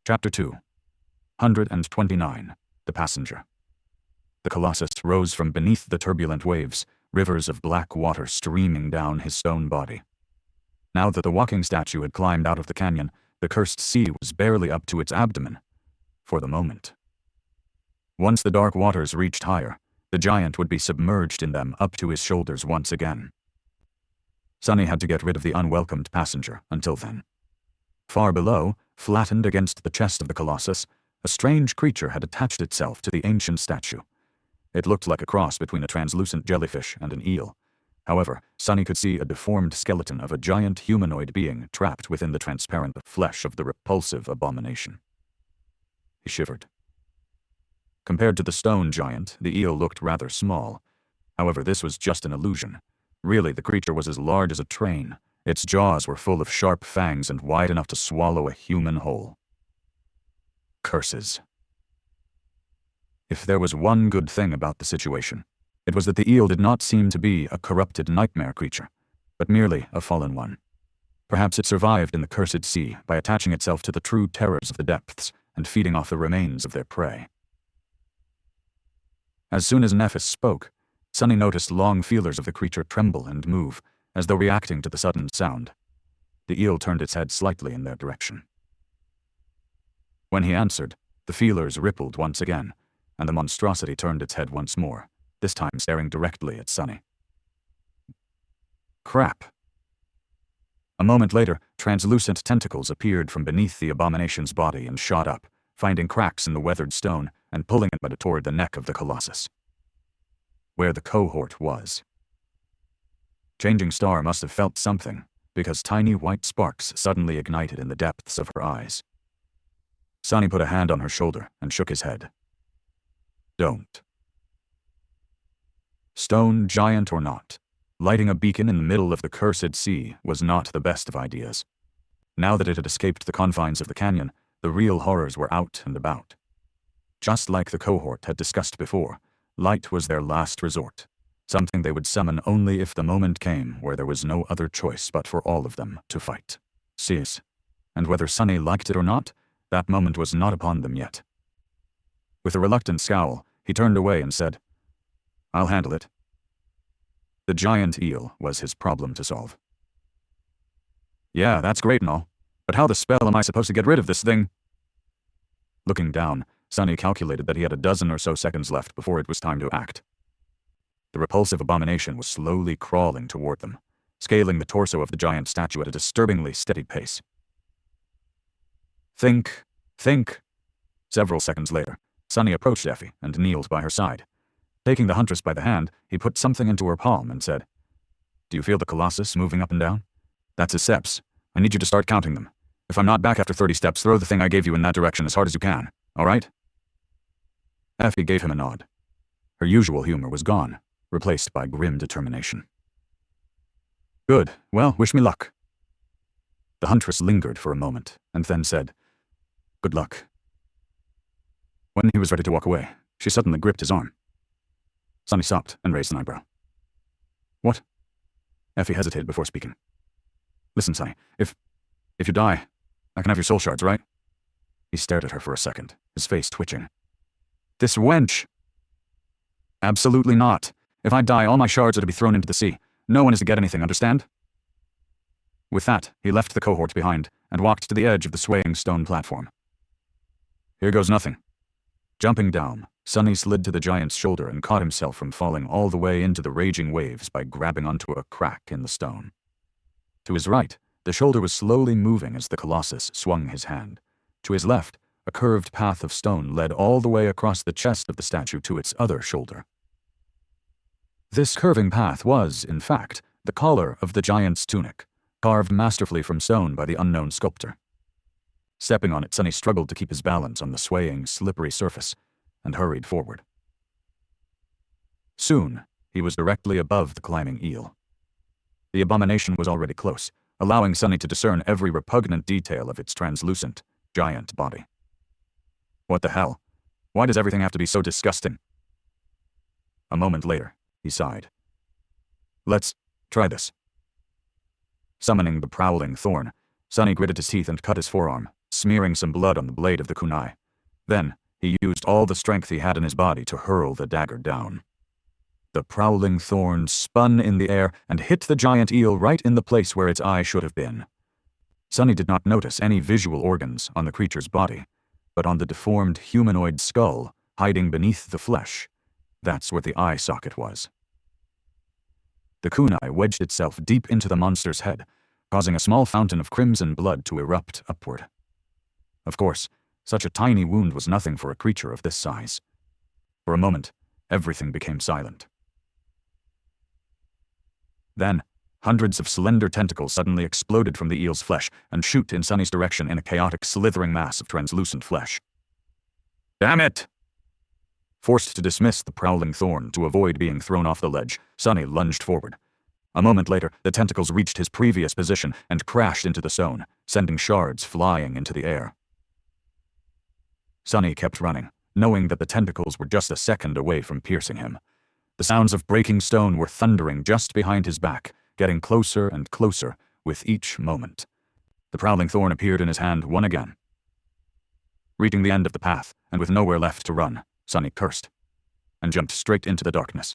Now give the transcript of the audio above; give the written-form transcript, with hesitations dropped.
Chapter 229. The Passenger. The Colossus rose from beneath the turbulent waves, rivers of black water streaming down his stone body. Now that the walking statue had climbed out of the canyon, the cursed sea was barely up to its abdomen. For the moment. Once the dark waters reached higher, the giant would be submerged in them up to his shoulders once again. Sunny had to get rid of the unwelcomed passenger until then. Far below, flattened against the chest of the Colossus, a strange creature had attached itself to the ancient statue. It looked like a cross between a translucent jellyfish and an eel. However, Sunny could see a deformed skeleton of a giant humanoid being trapped within the transparent flesh of the repulsive abomination. He shivered. Compared to the stone giant, the eel looked rather small. However, this was just an illusion. Really, the creature was as large as a train. Its jaws were full of sharp fangs and wide enough to swallow a human whole. Curses. If there was one good thing about the situation, it was that the eel did not seem to be a corrupted nightmare creature, but merely a fallen one. Perhaps it survived in the cursed sea by attaching itself to the true terrors of the depths and feeding off the remains of their prey. As soon as Nephis spoke, Sunny noticed long feelers of the creature tremble and move, as though reacting to the sudden sound. The eel turned its head slightly in their direction. When he answered, the feelers rippled once again, and the monstrosity turned its head once more, this time staring directly at Sunny. Crap. A moment later, translucent tentacles appeared from beneath the abomination's body and shot up, finding cracks in the weathered stone and pulling it toward the neck of the Colossus. Where the cohort was. Changing Star must have felt something, because tiny white sparks suddenly ignited in the depths of her eyes. Sunny put a hand on her shoulder and shook his head. Don't. Stone giant or not, lighting a beacon in the middle of the cursed sea was not the best of ideas. Now that it had escaped the confines of the canyon, the real horrors were out and about. Just like the cohort had discussed before, light was their last resort, something they would summon only if the moment came where there was no other choice but for all of them to fight. Seize. And whether Sunny liked it or not, that moment was not upon them yet. With a reluctant scowl, he turned away and said, I'll handle it. The giant eel was his problem to solve. Yeah, that's great and all, but how the spell am I supposed to get rid of this thing? Looking down, Sunny calculated that he had a dozen or so seconds left before it was time to act. The repulsive abomination was slowly crawling toward them, scaling the torso of the giant statue at a disturbingly steady pace. Think. Several seconds later, Sunny approached Effie and kneeled by her side. Taking the huntress by the hand, he put something into her palm and said, Do you feel the Colossus moving up and down? That's his steps. I need you to start counting them. If I'm not back after 30 steps, throw the thing I gave you in that direction as hard as you can, all right? Effie gave him a nod. Her usual humor was gone, replaced by grim determination. Good. Well, wish me luck. The huntress lingered for a moment, and then said, Good luck. When he was ready to walk away, she suddenly gripped his arm. Sunny stopped and raised an eyebrow. What? Effie hesitated before speaking. Listen, Sunny, if you die, I can have your soul shards, right? He stared at her for a second, his face twitching. This wench! Absolutely not. If I die, all my shards are to be thrown into the sea. No one is to get anything, understand? With that, he left the cohort behind and walked to the edge of the swaying stone platform. Here goes nothing. Jumping down, Sunny slid to the giant's shoulder and caught himself from falling all the way into the raging waves by grabbing onto a crack in the stone. To his right, the shoulder was slowly moving as the Colossus swung his hand. To his left, a curved path of stone led all the way across the chest of the statue to its other shoulder. This curving path was, in fact, the collar of the giant's tunic, carved masterfully from stone by the unknown sculptor. Stepping on it, Sunny struggled to keep his balance on the swaying, slippery surface, and hurried forward. Soon, he was directly above the climbing eel. The abomination was already close, allowing Sunny to discern every repugnant detail of its translucent, giant body. What the hell? Why does everything have to be so disgusting? A moment later, he sighed. Let's try this. Summoning the prowling thorn, Sunny gritted his teeth and cut his forearm, smearing some blood on the blade of the kunai. Then, he used all the strength he had in his body to hurl the dagger down. The prowling thorn spun in the air and hit the giant eel right in the place where its eye should have been. Sunny did not notice any visual organs on the creature's body, but on the deformed humanoid skull hiding beneath the flesh, that's where the eye socket was. The kunai wedged itself deep into the monster's head, causing a small fountain of crimson blood to erupt upward. Of course, such a tiny wound was nothing for a creature of this size. For a moment, everything became silent. Then, hundreds of slender tentacles suddenly exploded from the eel's flesh and shoot in Sunny's direction in a chaotic, slithering mass of translucent flesh. Damn it! Forced to dismiss the prowling thorn to avoid being thrown off the ledge, Sunny lunged forward. A moment later, the tentacles reached his previous position and crashed into the stone, sending shards flying into the air. Sunny kept running, knowing that the tentacles were just a second away from piercing him. The sounds of breaking stone were thundering just behind his back, getting closer and closer with each moment. The prowling thorn appeared in his hand once again. Reaching the end of the path, and with nowhere left to run, Sunny cursed, and jumped straight into the darkness.